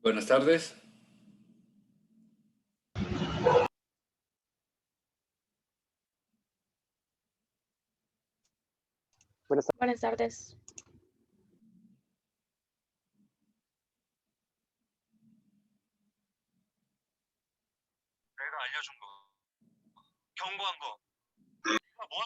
Buenas tardes. Buenas tardes. 내가 알려준 거, 경고한 거. 뭐?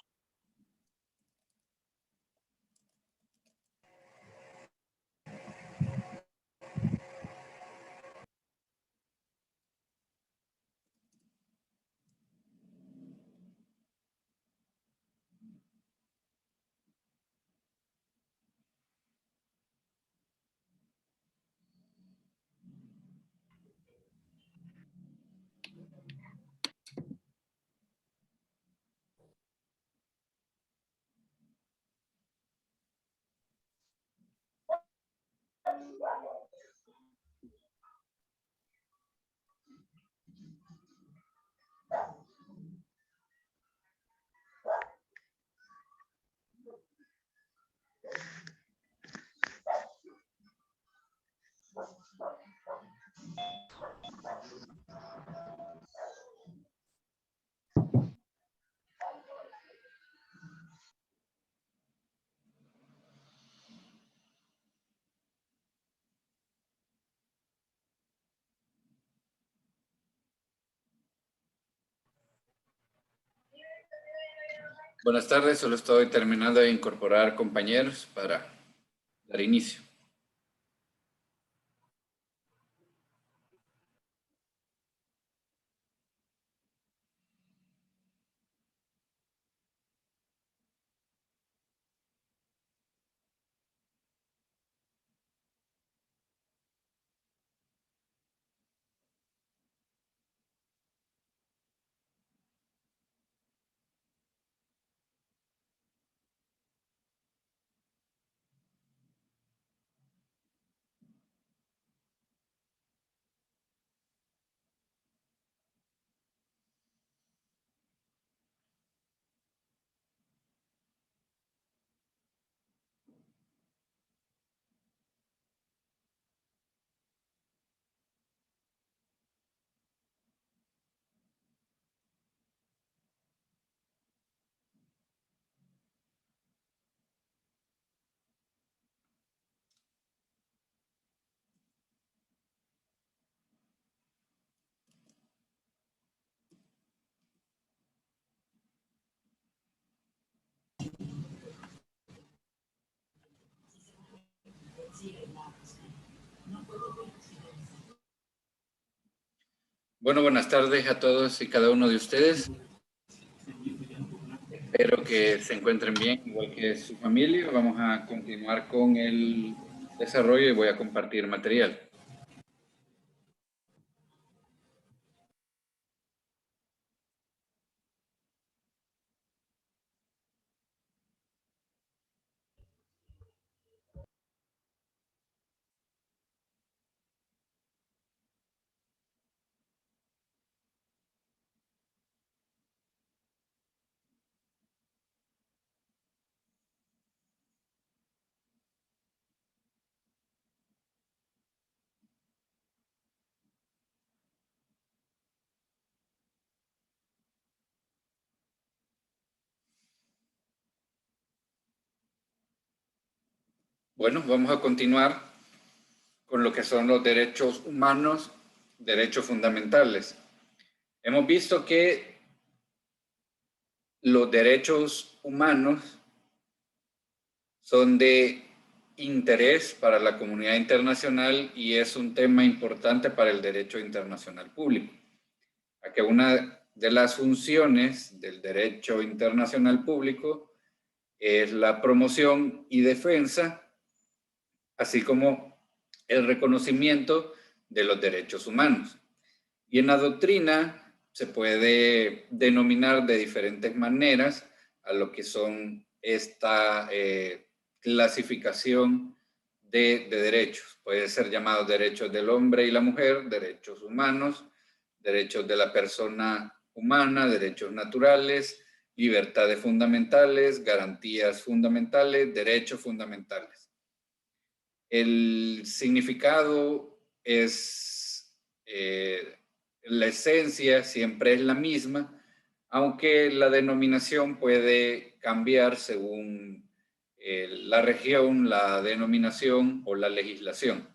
Buenas tardes, solo estoy terminando de incorporar compañeros para dar inicio. Bueno, buenas tardes a todos y cada uno de ustedes. Espero que se encuentren bien, igual que su familia. Vamos a continuar con el desarrollo y voy a compartir material. Bueno, vamos a continuar con lo que son los derechos humanos, derechos fundamentales. Hemos visto que los derechos humanos son de interés para la comunidad internacional y es un tema importante para el derecho internacional público. A que una de las funciones del derecho internacional público es la promoción y defensa, así como el reconocimiento de los derechos humanos. Y en la doctrina se puede denominar de diferentes maneras a lo que son esta clasificación de derechos. Puede ser llamado derechos del hombre y la mujer, derechos humanos, derechos de la persona humana, derechos naturales, libertades fundamentales, garantías fundamentales, derechos fundamentales. El significado es la esencia siempre es la misma, aunque la denominación puede cambiar según la región, la denominación o la legislación.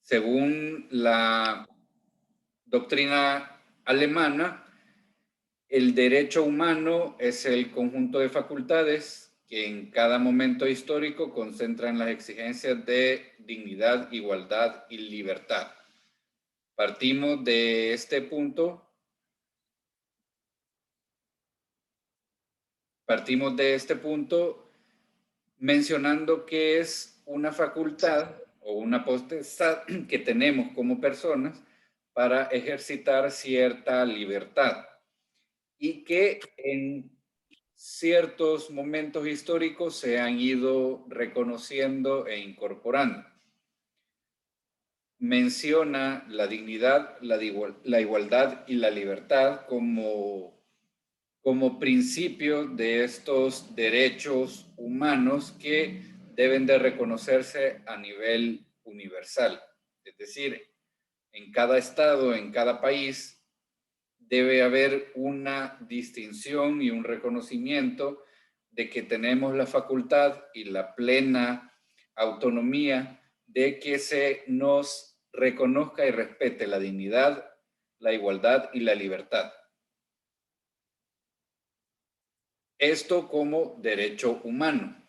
Según la doctrina alemana, el derecho humano es el conjunto de facultades que en cada momento histórico concentran las exigencias de dignidad, igualdad y libertad. Partimos de este punto. Mencionando que es una facultad o una potestad que tenemos como personas para ejercitar cierta libertad y que en ciertos momentos históricos se han ido reconociendo e incorporando. Menciona la dignidad, la igualdad y la libertad como principios de estos derechos humanos que deben de reconocerse a nivel universal. Es decir, en cada estado, en cada país, debe haber una distinción y un reconocimiento de que tenemos la facultad y la plena autonomía de que se nos reconozca y respete la dignidad, la igualdad y la libertad. Esto como derecho humano.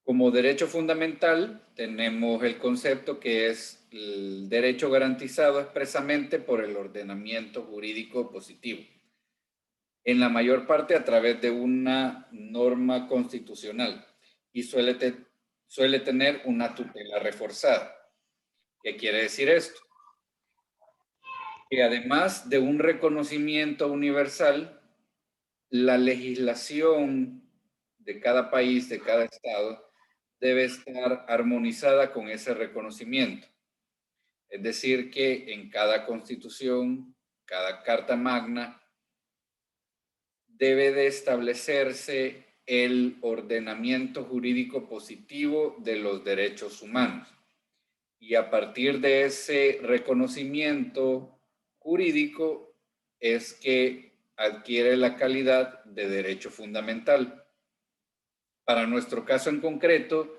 Como derecho fundamental tenemos el concepto que es el derecho garantizado expresamente por el ordenamiento jurídico positivo, en la mayor parte a través de una norma constitucional y suele tener una tutela reforzada. ¿Qué quiere decir esto? Que además de un reconocimiento universal, la legislación de cada país, de cada estado, debe estar armonizada con ese reconocimiento. Es decir, que en cada constitución, cada carta magna, debe de establecerse el ordenamiento jurídico positivo de los derechos humanos. Y a partir de ese reconocimiento jurídico es que adquiere la calidad de derecho fundamental. Para nuestro caso en concreto,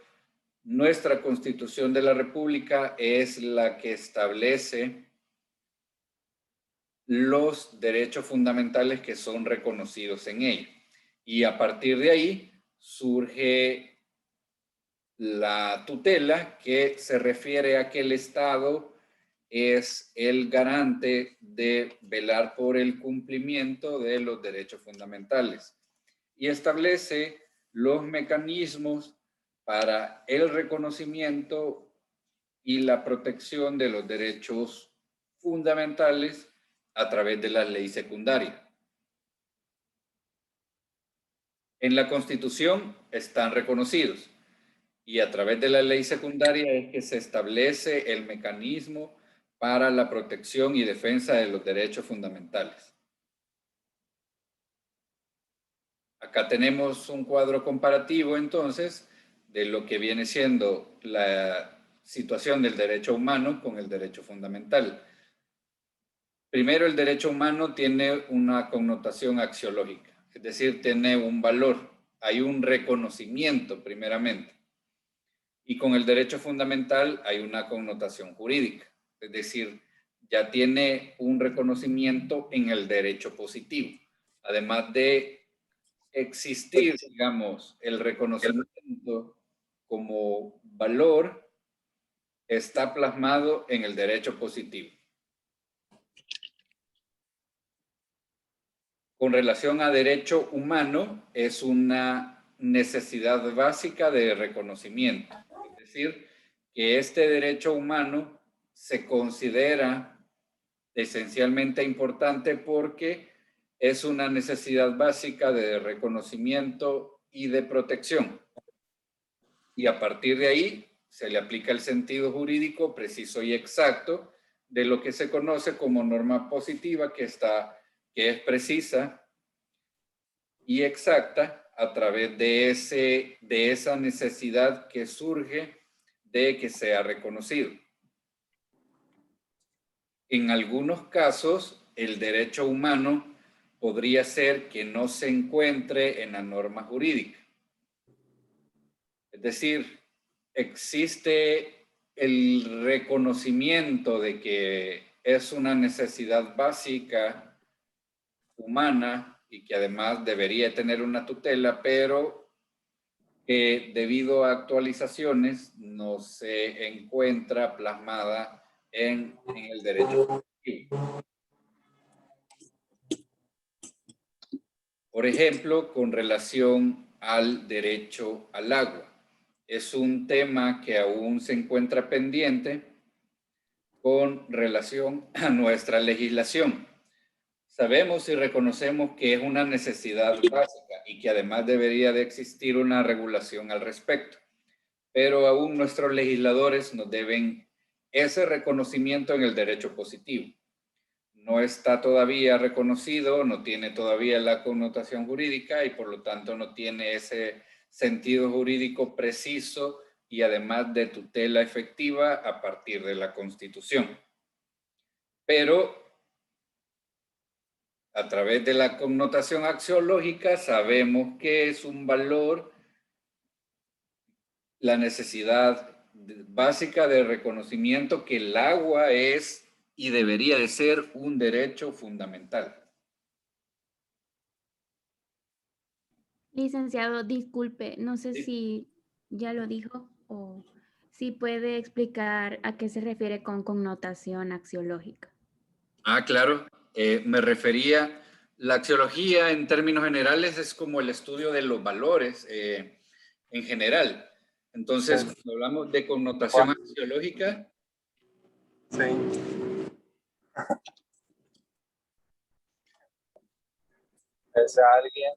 nuestra Constitución de la República es la que establece los derechos fundamentales que son reconocidos en ella. Y a partir de ahí surge la tutela, que se refiere a que el Estado es el garante de velar por el cumplimiento de los derechos fundamentales y establece los mecanismos para el reconocimiento y la protección de los derechos fundamentales a través de la ley secundaria. En la Constitución están reconocidos y a través de la ley secundaria es que se establece el mecanismo para la protección y defensa de los derechos fundamentales. Acá tenemos un cuadro comparativo entonces de lo que viene siendo la situación del derecho humano con el derecho fundamental. Primero, el derecho humano tiene una connotación axiológica, es decir, tiene un valor, hay un reconocimiento primeramente. Y con el derecho fundamental hay una connotación jurídica, es decir, ya tiene un reconocimiento en el derecho positivo, además de existir, digamos, el reconocimiento como valor está plasmado en el derecho positivo. Con relación a derecho humano, es una necesidad básica de reconocimiento. Es decir, que este derecho humano se considera esencialmente importante porque es una necesidad básica de reconocimiento y de protección. Y a partir de ahí se le aplica el sentido jurídico preciso y exacto de lo que se conoce como norma positiva, que es precisa y exacta a través de esa necesidad que surge de que sea reconocido. En algunos casos, el derecho humano podría ser que no se encuentre en la norma jurídica. Es decir, existe el reconocimiento de que es una necesidad básica humana y que además debería tener una tutela, pero que debido a actualizaciones no se encuentra plasmada en el derecho positivo. Por ejemplo, con relación al derecho al agua. Es un tema que aún se encuentra pendiente con relación a nuestra legislación. Sabemos y reconocemos que es una necesidad básica y que además debería de existir una regulación al respecto, pero aún nuestros legisladores nos deben ese reconocimiento en el derecho positivo. No está todavía reconocido, no tiene todavía la connotación jurídica y por lo tanto no tiene ese sentido jurídico preciso y además de tutela efectiva a partir de la Constitución. Pero a través de la connotación axiológica sabemos que es un valor, la necesidad básica de reconocimiento que el agua es y debería de ser un derecho fundamental. Licenciado, disculpe, no sé si ya lo dijo o si puede explicar a qué se refiere con connotación axiológica. Ah, claro. Me refería, la axiología en términos generales es como el estudio de los valores en general. Entonces, cuando hablamos de connotación axiológica. Sí. ¿Es alguien?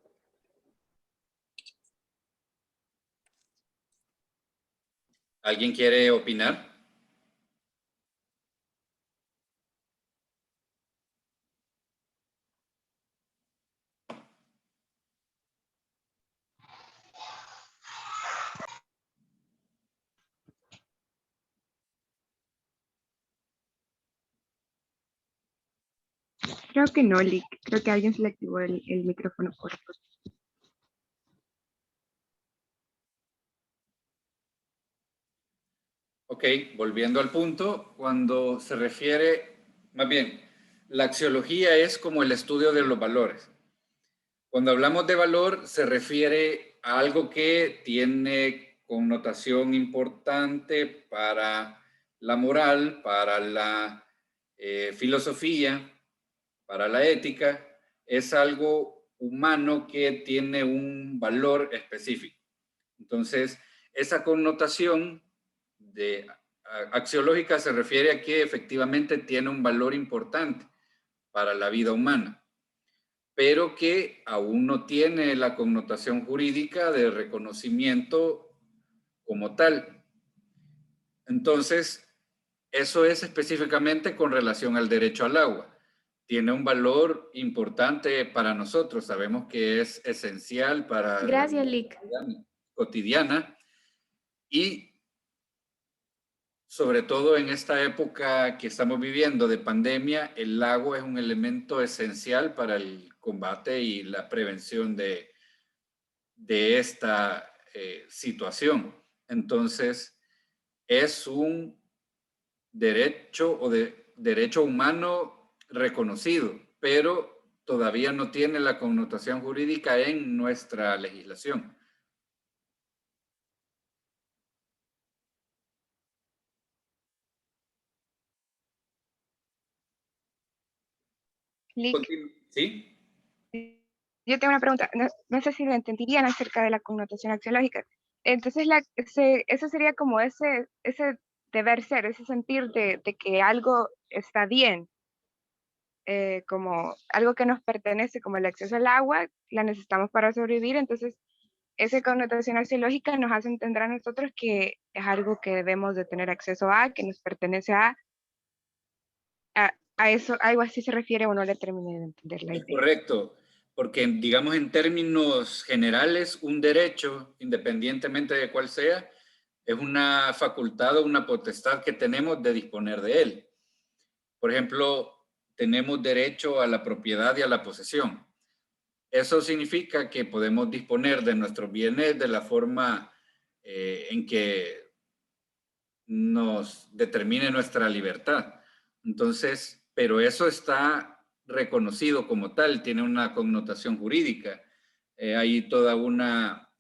¿Alguien quiere opinar? Creo que no, Lick. Creo que alguien se le activó el micrófono por favor. Ok, volviendo al punto, cuando se refiere, más bien, la axiología es como el estudio de los valores. Cuando hablamos de valor, se refiere a algo que tiene connotación importante para la moral, para la filosofía, para la ética. Es algo humano que tiene un valor específico. Entonces, esa connotación axiológica se refiere a que efectivamente tiene un valor importante para la vida humana, pero que aún no tiene la connotación jurídica de reconocimiento como tal. Entonces, eso es específicamente con relación al derecho al agua. Tiene un valor importante para nosotros. Sabemos que es esencial para la Gracias, vida Lick. cotidiana y sobre todo en esta época que estamos viviendo de pandemia, el agua es un elemento esencial para el combate y la prevención de esta situación. Entonces, es un derecho o derecho humano reconocido, pero todavía no tiene la connotación jurídica en nuestra legislación. Lick, ¿Sí? yo tengo una pregunta. No sé si lo entenderían acerca de la connotación axiológica. Entonces, eso sería como ese deber ser, ese sentir de que algo está bien, como algo que nos pertenece, como el acceso al agua, la necesitamos para sobrevivir. Entonces, esa connotación axiológica nos hace entender a nosotros que es algo que debemos de tener acceso a, que nos pertenece a eso, algo así se refiere o no le terminé de entender la Es idea. correcto. porque digamos en términos generales, un derecho, independientemente de cuál sea, es una facultad o una potestad que tenemos de disponer de él. Por ejemplo, tenemos derecho a la propiedad y a la posesión. Eso significa que podemos disponer de nuestros bienes de la forma en que nos determine nuestra libertad. Entonces, pero eso está reconocido como tal, tiene una connotación jurídica. Hay toda una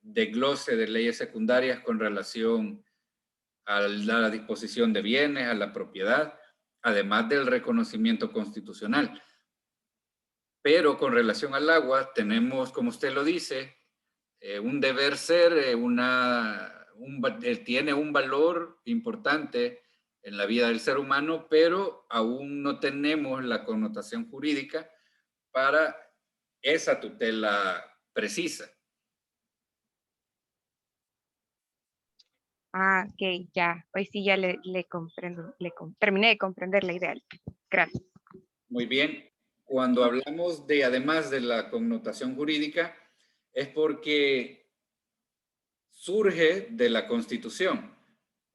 desglose de leyes secundarias con relación a la disposición de bienes, a la propiedad, además del reconocimiento constitucional. Pero con relación al agua, tenemos, como usted lo dice, un deber ser, tiene un valor importante en la vida del ser humano, pero aún no tenemos la connotación jurídica para esa tutela precisa. Ah, ok, ya. Hoy sí ya le comprendo, terminé de comprender la idea. Gracias. Muy bien. Cuando hablamos de, además de la connotación jurídica, es porque surge de la Constitución.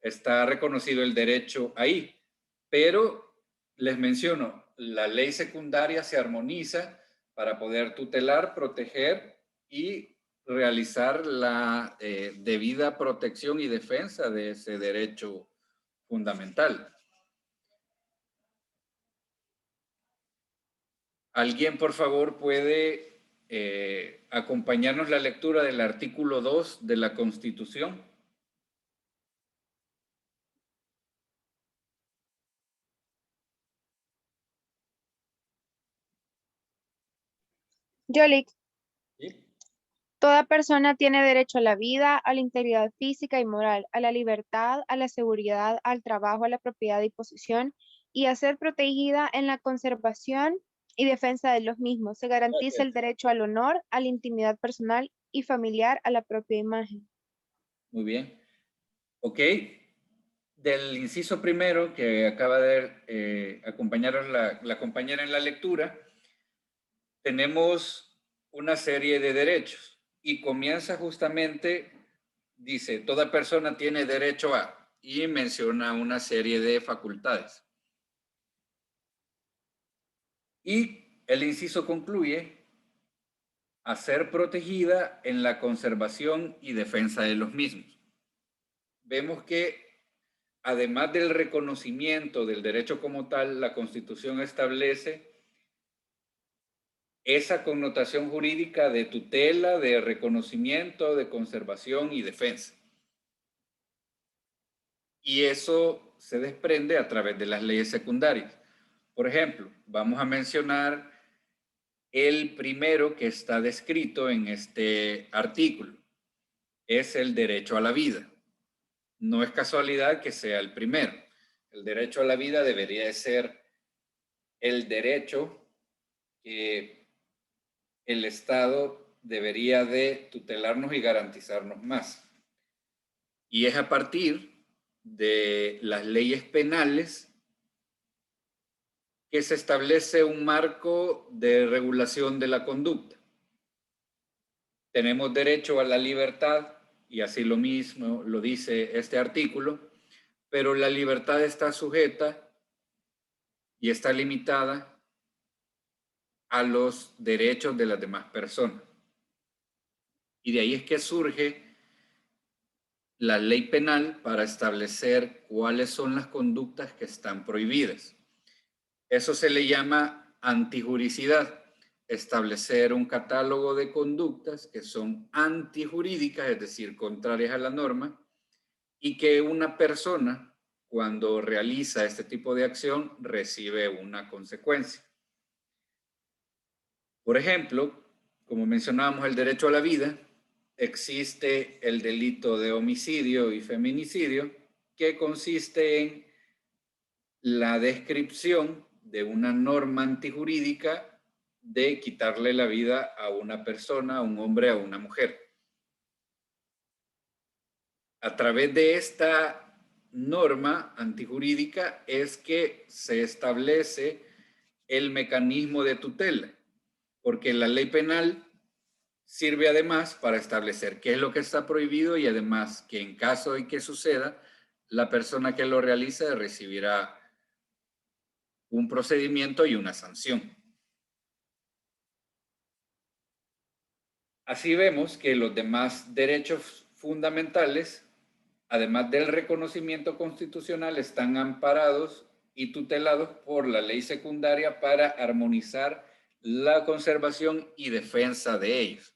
Está reconocido el derecho ahí, pero les menciono, la ley secundaria se armoniza para poder tutelar, proteger y realizar la debida protección y defensa de ese derecho fundamental. ¿Alguien, por favor, puede acompañarnos la lectura del artículo 2 de la Constitución? Yolik, ¿Sí? toda persona tiene derecho a la vida, a la integridad física y moral, a la libertad, a la seguridad, al trabajo, a la propiedad y posesión, y a ser protegida en la conservación y defensa de los mismos. Se garantiza el derecho al honor, a la intimidad personal y familiar, a la propia imagen. Muy bien. Ok. Del inciso primero que acaba de acompañaros la compañera en la lectura, tenemos una serie de derechos y comienza justamente, dice, toda persona tiene derecho a, y menciona una serie de facultades. Y el inciso concluye, a ser protegida en la conservación y defensa de los mismos. Vemos que además del reconocimiento del derecho como tal, la Constitución establece esa connotación jurídica de tutela, de reconocimiento, de conservación y defensa. Y eso se desprende a través de las leyes secundarias. Por ejemplo, vamos a mencionar el primero que está descrito en este artículo. Es el derecho a la vida. No es casualidad que sea el primero. El derecho a la vida debería de ser el derecho que el Estado debería de tutelarnos y garantizarnos más. Y es a partir de las leyes penales que se establece un marco de regulación de la conducta. Tenemos derecho a la libertad, y así lo mismo lo dice este artículo, pero la libertad está sujeta y está limitada a los derechos de las demás personas. Y de ahí es que surge la ley penal para establecer cuáles son las conductas que están prohibidas. Eso se le llama antijuricidad, establecer un catálogo de conductas que son antijurídicas, es decir, contrarias a la norma, y que una persona, cuando realiza este tipo de acción, recibe una consecuencia. Por ejemplo, como mencionábamos el derecho a la vida, existe el delito de homicidio y feminicidio, que consiste en la descripción de una norma antijurídica de quitarle la vida a una persona, a un hombre, a una mujer. A través de esta norma antijurídica es que se establece el mecanismo de tutela. porque la ley penal sirve además para establecer qué es lo que está prohibido y además que en caso de que suceda, la persona que lo realiza recibirá un procedimiento y una sanción. Así vemos que los demás derechos fundamentales, además del reconocimiento constitucional, están amparados y tutelados por la ley secundaria para armonizar la conservación y defensa de ellos,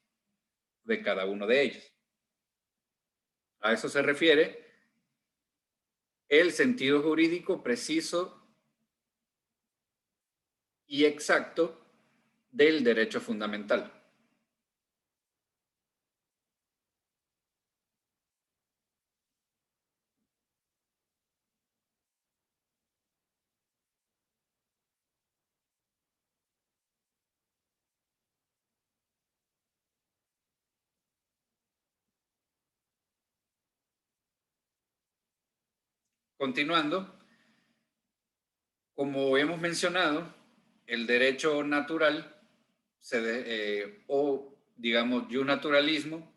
de cada uno de ellos. A eso se refiere el sentido jurídico preciso y exacto del derecho fundamental. Continuando, como hemos mencionado, el derecho natural o digamos naturalismo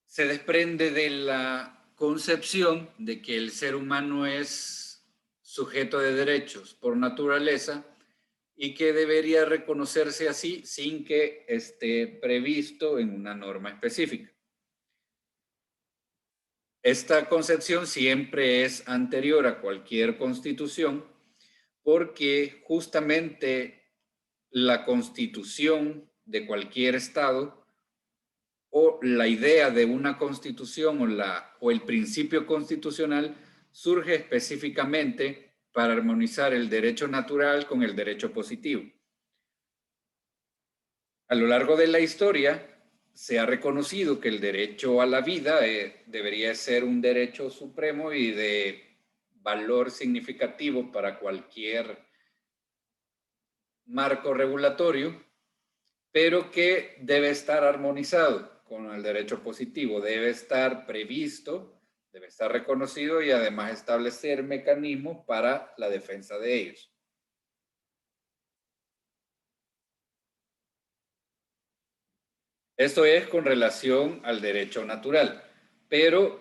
se desprende de la concepción de que el ser humano es sujeto de derechos por naturaleza y que debería reconocerse así sin que esté previsto en una norma específica. Esta concepción siempre es anterior a cualquier constitución porque justamente la constitución de cualquier estado o la idea de una constitución o el principio constitucional surge específicamente para armonizar el derecho natural con el derecho positivo. A lo largo de la historia se ha reconocido que el derecho a la vida debería ser un derecho supremo y de valor significativo para cualquier marco regulatorio, pero que debe estar armonizado con el derecho positivo, debe estar previsto, debe estar reconocido y además establecer mecanismos para la defensa de ellos. Esto es con relación al derecho natural, pero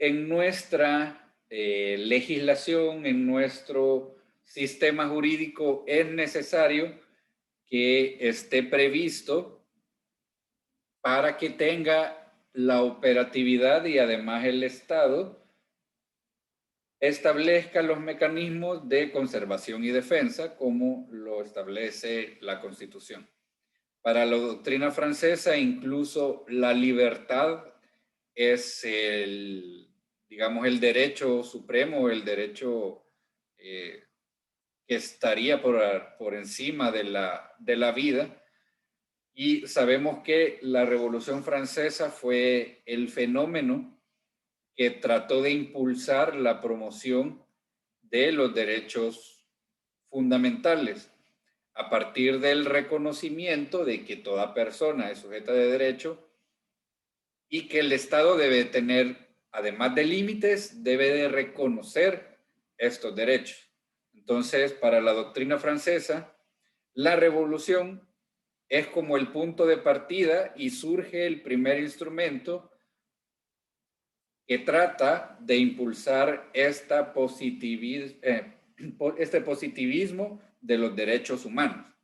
en nuestra legislación, en nuestro sistema jurídico, es necesario que esté previsto para que tenga la operatividad y además el Estado establezca los mecanismos de conservación y defensa como lo establece la Constitución. Para la doctrina francesa, incluso la libertad es digamos, el derecho supremo, el derecho que estaría por encima de la vida. Y sabemos que la Revolución Francesa fue el fenómeno que trató de impulsar la promoción de los derechos fundamentales a partir del reconocimiento de que toda persona es sujeta de derecho y que el Estado debe tener, además de límites, debe de reconocer estos derechos. Entonces, para la doctrina francesa, la revolución es como el punto de partida y surge el primer instrumento que trata de impulsar este positivismo de los derechos humanos.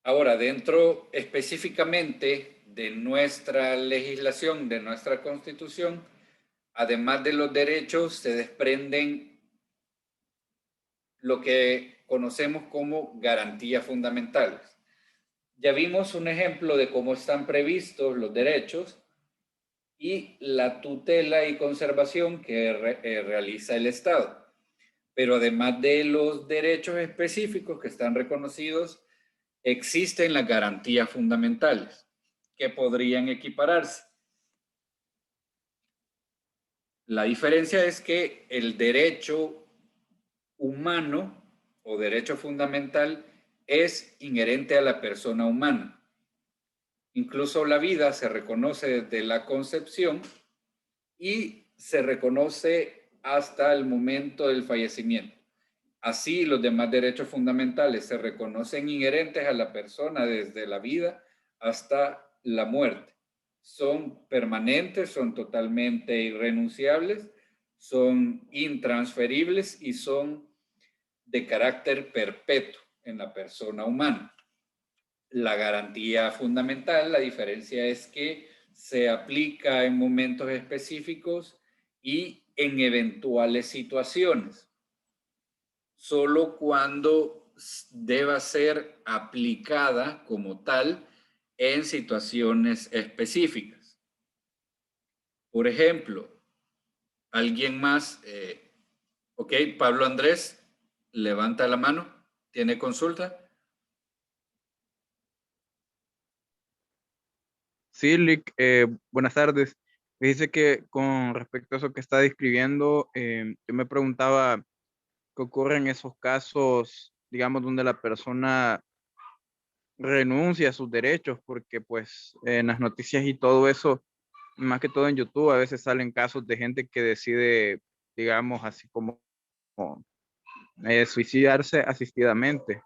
Ahora, dentro específicamente de nuestra legislación, de nuestra Constitución, además de los derechos, se desprenden lo que conocemos como garantías fundamentales. Ya vimos un ejemplo de cómo están previstos los derechos y la tutela y conservación que realiza el Estado. Pero además de los derechos específicos que están reconocidos, existen las garantías fundamentales que podrían equipararse. La diferencia es que el derecho humano o derecho fundamental es inherente a la persona humana. Incluso la vida se reconoce desde la concepción y se reconoce hasta el momento del fallecimiento. Así, los demás derechos fundamentales se reconocen inherentes a la persona desde la vida hasta la muerte. Son permanentes, son totalmente irrenunciables, son intransferibles y son de carácter perpetuo en la persona humana. La garantía fundamental, la diferencia es que se aplica en momentos específicos y en eventuales situaciones. Solo cuando deba ser aplicada como tal en situaciones específicas. Por ejemplo, alguien más, ok, Pablo Andrés, levanta la mano, ¿tiene consulta? Sí, Lick, buenas tardes. Me dice que con respecto a eso que está describiendo, yo me preguntaba qué ocurre en esos casos, digamos, donde la persona renuncia a sus derechos, porque pues en las noticias y todo eso, más que todo en YouTube, a veces salen casos de gente que decide, digamos, así como suicidarse asistidamente.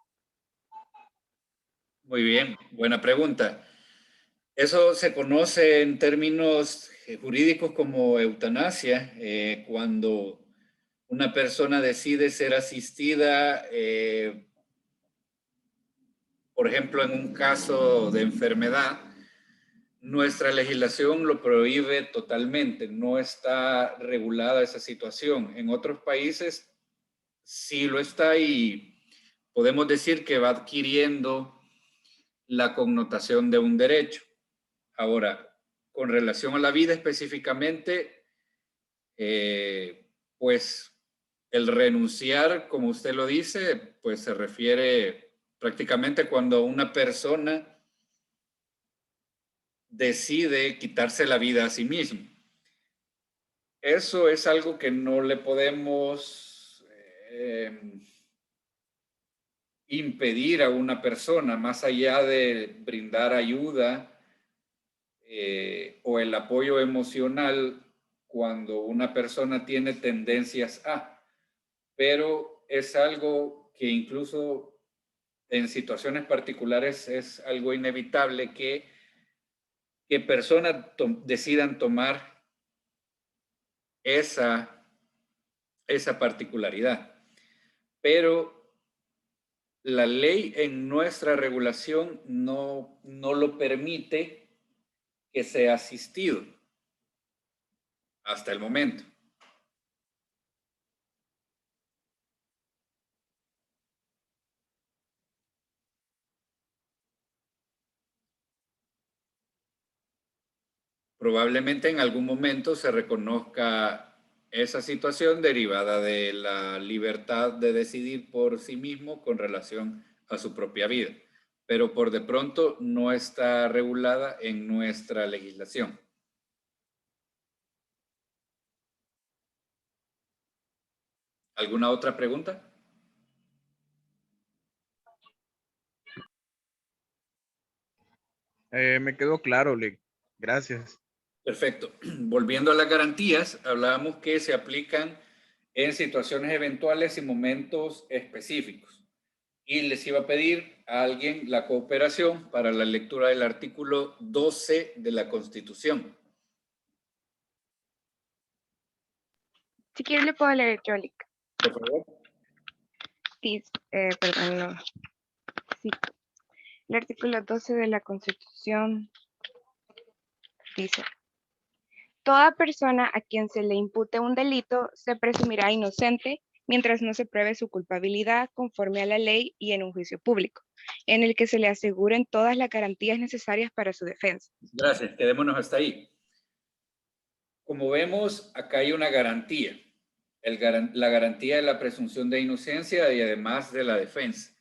Muy bien, buena pregunta. Eso se conoce en términos jurídicos como eutanasia, cuando una persona decide ser asistida, por ejemplo, en un caso de enfermedad. Nuestra legislación lo prohíbe totalmente, no está regulada esa situación. En otros países sí lo está y podemos decir que va adquiriendo la connotación de un derecho. Ahora, con relación a la vida específicamente, pues el renunciar, como usted lo dice, pues se refiere prácticamente cuando una persona decide quitarse la vida a sí mismo. Eso es algo que no le podemos impedir a una persona, más allá de brindar ayuda o el apoyo emocional cuando una persona tiene tendencias a, pero es algo que incluso en situaciones particulares es algo inevitable que personas decidan tomar esa particularidad. Pero la ley en nuestra regulación no lo permite que sea asistido hasta el momento. Probablemente en algún momento se reconozca esa situación derivada de la libertad de decidir por sí mismo con relación a su propia vida, pero por de pronto no está regulada en nuestra legislación. ¿Alguna otra pregunta? Me quedó claro, Lick. Gracias. Perfecto. Volviendo a las garantías, hablábamos que se aplican en situaciones eventuales y momentos específicos. Y les iba a pedir a alguien la cooperación para la lectura del artículo 12 de la Constitución. Si quieres le puedo leer yo, Lick. Por favor. Sí, perdón, no. Sí. El artículo 12 de la Constitución dice: toda persona a quien se le impute un delito se presumirá inocente mientras no se pruebe su culpabilidad conforme a la ley y en un juicio público, en el que se le aseguren todas las garantías necesarias para su defensa. Gracias, quedémonos hasta ahí. Como vemos, acá hay una garantía. La garantía de la presunción de inocencia y además de la defensa.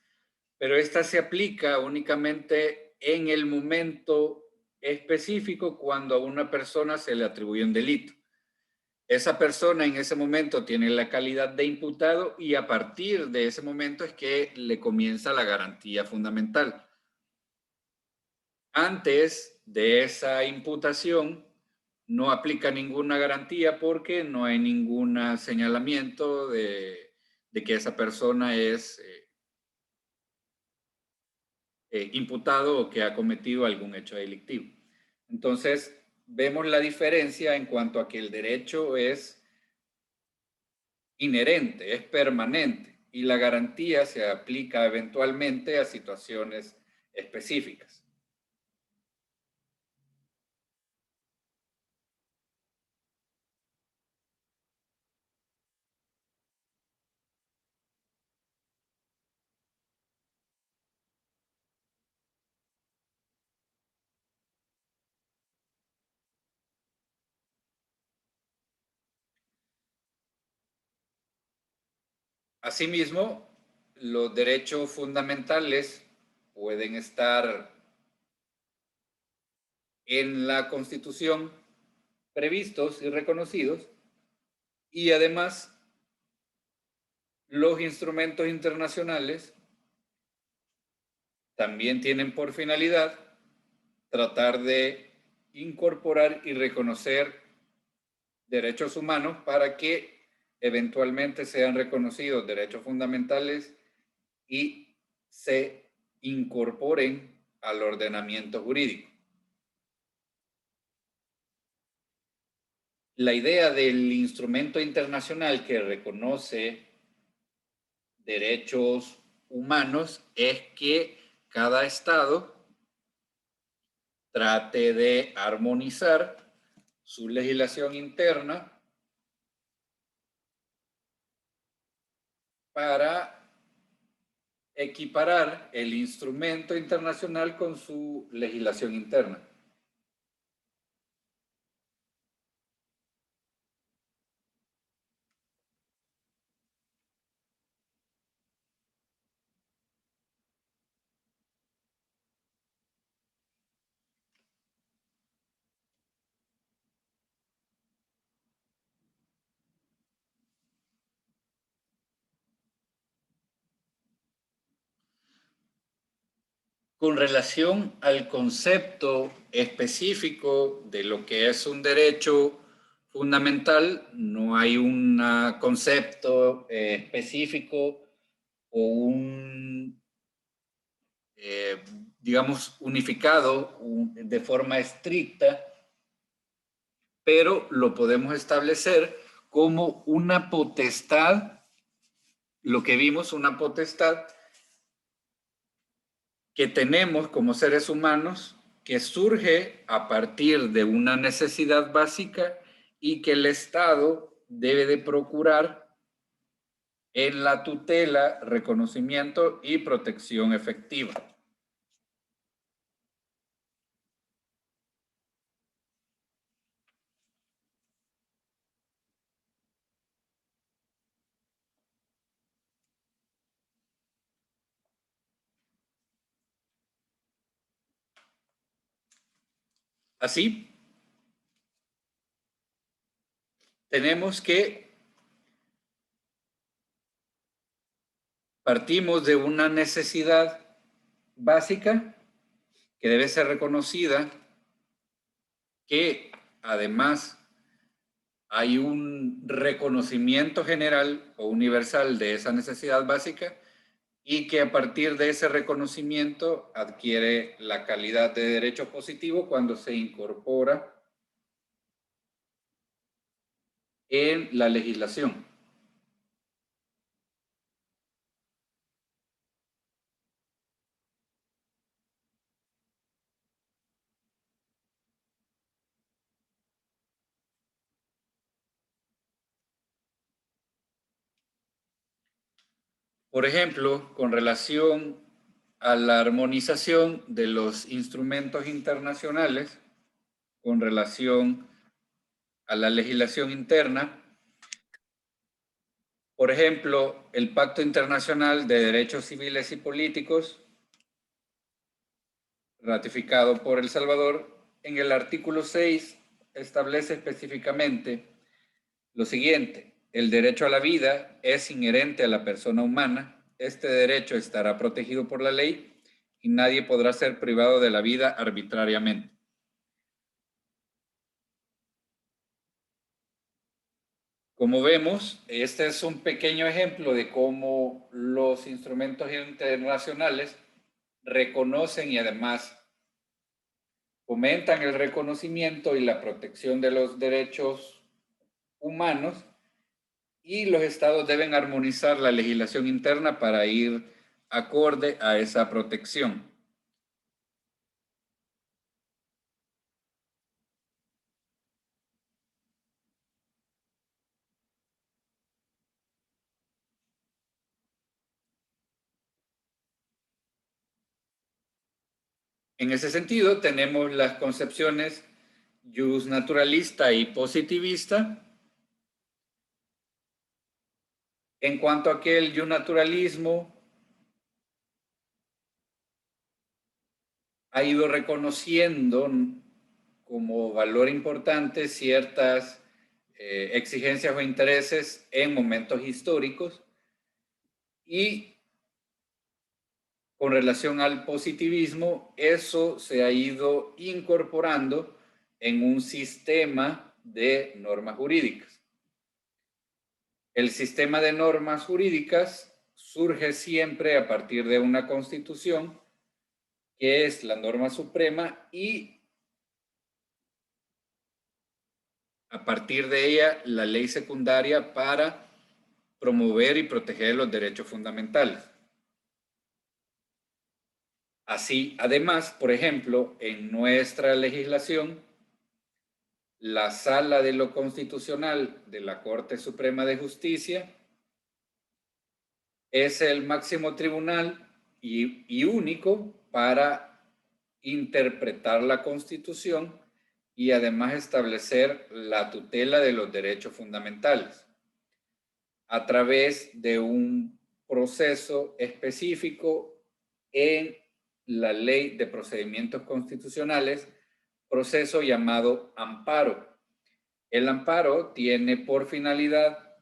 Pero esta se aplica únicamente en el momento específico cuando a una persona se le atribuye un delito. esa persona en ese momento tiene la calidad de imputado y a partir de ese momento es que le comienza la garantía fundamental. Antes de esa imputación no aplica ninguna garantía porque no hay ningún señalamiento de que esa persona es imputado o que ha cometido algún hecho delictivo. Entonces, vemos la diferencia en cuanto a que el derecho es inherente, es permanente, y la garantía se aplica eventualmente a situaciones específicas. Asimismo, los derechos fundamentales pueden estar en la Constitución previstos y reconocidos, y además los instrumentos internacionales también tienen por finalidad tratar de incorporar y reconocer derechos humanos para que eventualmente sean reconocidos derechos fundamentales y se incorporen al ordenamiento jurídico. La idea del instrumento internacional que reconoce derechos humanos es que cada estado trate de armonizar su legislación interna para equiparar el instrumento internacional con su legislación interna. Con relación al concepto específico de lo que es un derecho fundamental, no hay un concepto específico o digamos, unificado de forma estricta, pero lo podemos establecer como una potestad, lo que vimos, una potestad que tenemos como seres humanos, que surge a partir de una necesidad básica y que el Estado debe de procurar en la tutela, reconocimiento y protección efectiva. Así, tenemos que partimos de una necesidad básica que debe ser reconocida, que además hay un reconocimiento general o universal de esa necesidad básica y que a partir de ese reconocimiento adquiere la calidad de derecho positivo cuando se incorpora en la legislación. Por ejemplo, con relación a la armonización de los instrumentos internacionales, con relación a la legislación interna, por ejemplo, el Pacto Internacional de Derechos Civiles y Políticos, ratificado por El Salvador, en el artículo 6 establece específicamente Lo siguiente, el derecho a la vida es inherente a la persona humana. Este derecho estará protegido por la ley y nadie podrá ser privado de la vida arbitrariamente. Como vemos, este es un pequeño ejemplo de cómo los instrumentos internacionales reconocen y además fomentan el reconocimiento y la protección de los derechos humanos, y los estados deben armonizar la legislación interna para ir acorde a esa protección. En ese sentido, tenemos las concepciones jus naturalista y positivista. En cuanto a que el jus naturalismo ha ido reconociendo como valor importante ciertas exigencias o intereses en momentos históricos, y con relación al positivismo, eso se ha ido incorporando en un sistema de normas jurídicas. El sistema de normas jurídicas surge siempre a partir de una constitución, que es la norma suprema, y a partir de ella la ley secundaria para promover y proteger los derechos fundamentales. Así, además, por ejemplo, en nuestra legislación, la Sala de lo Constitucional de la Corte Suprema de Justicia es el máximo tribunal y único para interpretar la Constitución y además establecer la tutela de los derechos fundamentales a través de un proceso específico en la Ley de Procedimientos Constitucionales, proceso llamado amparo. El amparo tiene por finalidad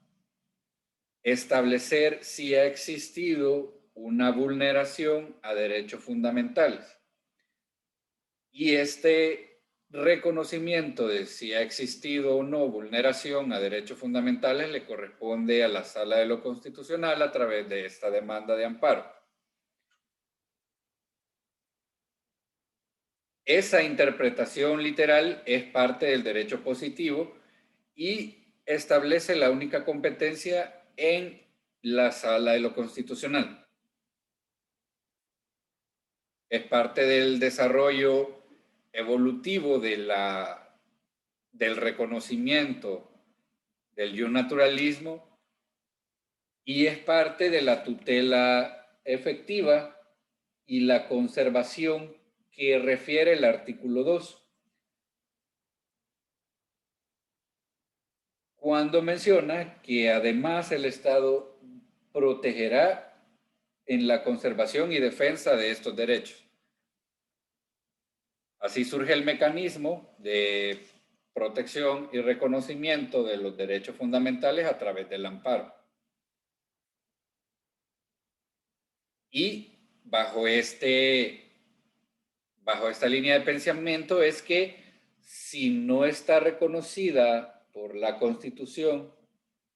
establecer si ha existido una vulneración a derechos fundamentales. Y este reconocimiento de si ha existido o no vulneración a derechos fundamentales le corresponde a la Sala de lo Constitucional a través de esta demanda de amparo. Esa interpretación literal es parte del derecho positivo y establece la única competencia en la Sala de lo Constitucional. Es parte del desarrollo evolutivo del reconocimiento del jus naturalismo y es parte de la tutela efectiva y la conservación que refiere el artículo 2, cuando menciona que además el Estado protegerá en la conservación y defensa de estos derechos. Así surge el mecanismo de protección y reconocimiento de los derechos fundamentales a través del amparo. Y bajo esta línea de pensamiento es que si no está reconocida por la Constitución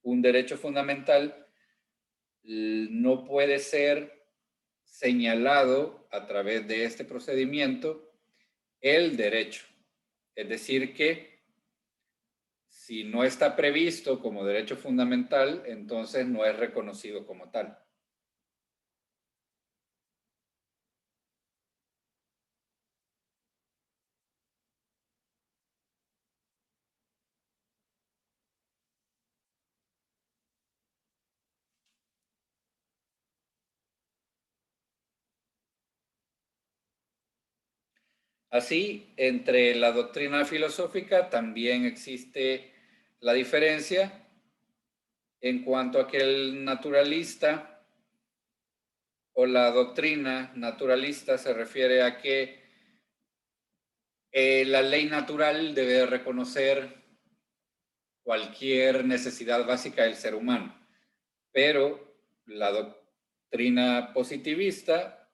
un derecho fundamental, no puede ser señalado a través de este procedimiento el derecho. Es decir que si no está previsto como derecho fundamental, entonces no es reconocido como tal. Así, entre la doctrina filosófica también existe la diferencia en cuanto a que el naturalista o la doctrina naturalista se refiere a que la ley natural debe reconocer cualquier necesidad básica del ser humano. Pero la doctrina positivista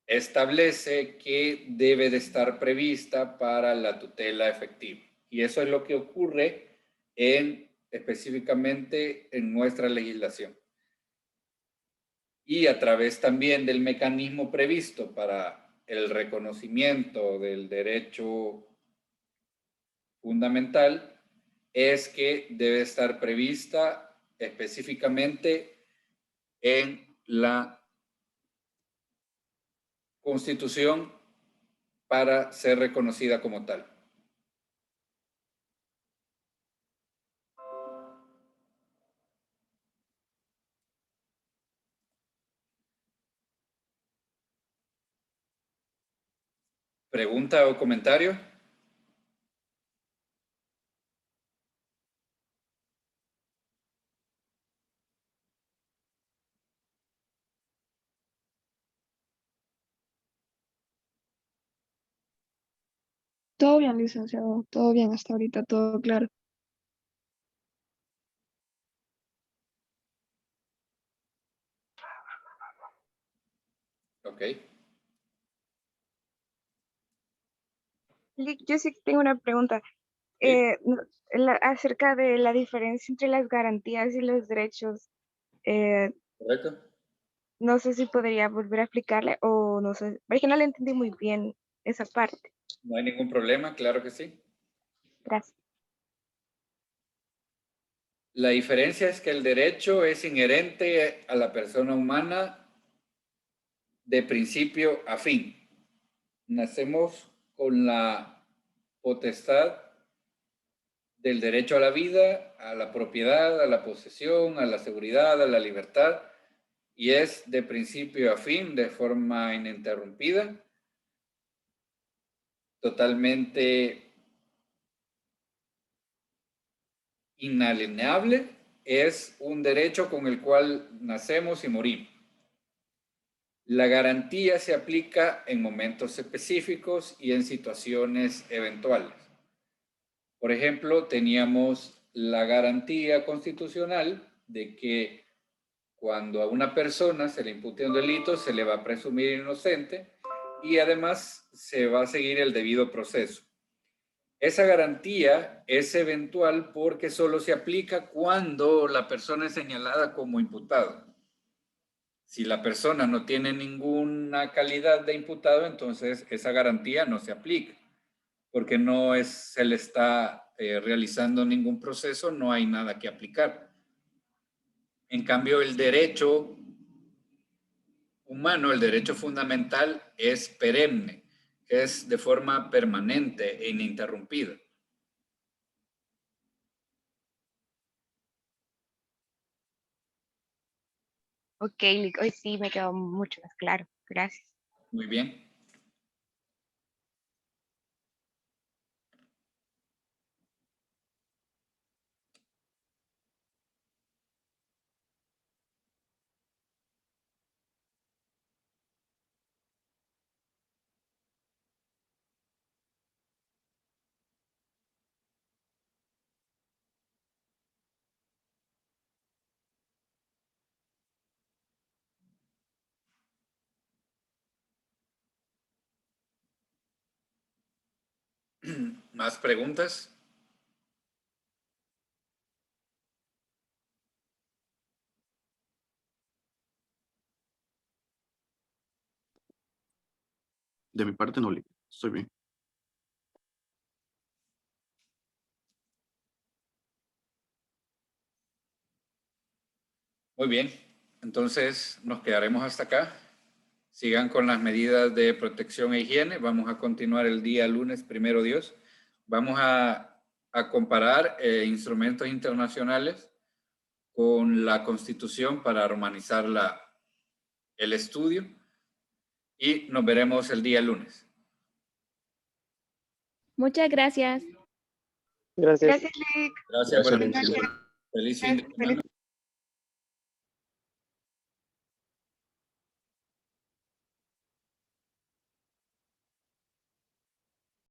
establece que debe de estar prevista para la tutela efectiva. Y eso es lo que ocurre específicamente en nuestra legislación. Y a través también del mecanismo previsto para el reconocimiento del derecho fundamental, es que debe estar prevista específicamente en la Constitución para ser reconocida como tal. ¿Pregunta o comentario? Todo bien, licenciado. Todo bien hasta ahorita, todo claro. Ok. Lick, yo sí tengo una pregunta. Sí. Acerca de la diferencia entre las garantías y los derechos. ¿Correcto? No sé si podría volver a explicarle o no sé, porque no le entendí muy bien esa parte. No hay ningún problema, claro que sí. Gracias. La diferencia es que el derecho es inherente a la persona humana de principio a fin. Nacemos con la potestad del derecho a la vida, a la propiedad, a la posesión, a la seguridad, a la libertad, y es de principio a fin, de forma ininterrumpida, totalmente inalienable, es un derecho con el cual nacemos y morimos. La garantía se aplica en momentos específicos y en situaciones eventuales. Por ejemplo, teníamos la garantía constitucional de que cuando a una persona se le impute un delito, se le va a presumir inocente y además se va a seguir el debido proceso. Esa garantía es eventual porque solo se aplica cuando la persona es señalada como imputado. Si la persona no tiene ninguna calidad de imputado, entonces esa garantía no se aplica, porque se le está realizando ningún proceso, no hay nada que aplicar. En cambio, el derecho humano, el derecho fundamental, es perenne, es de forma permanente e ininterrumpida. Ok, Lick, hoy sí me quedó mucho más claro. Gracias. Muy bien. ¿Más preguntas? De mi parte no, estoy bien. Muy bien. Entonces nos quedaremos hasta acá. Sigan con las medidas de protección e higiene. Vamos a continuar el día lunes, primero Dios. Vamos a comparar instrumentos internacionales con la Constitución para armonizar el estudio y nos veremos el día lunes. Muchas gracias. Gracias. Gracias, Lick. Gracias por Gracias, el tiempo. Feliz fin de semana. Feliz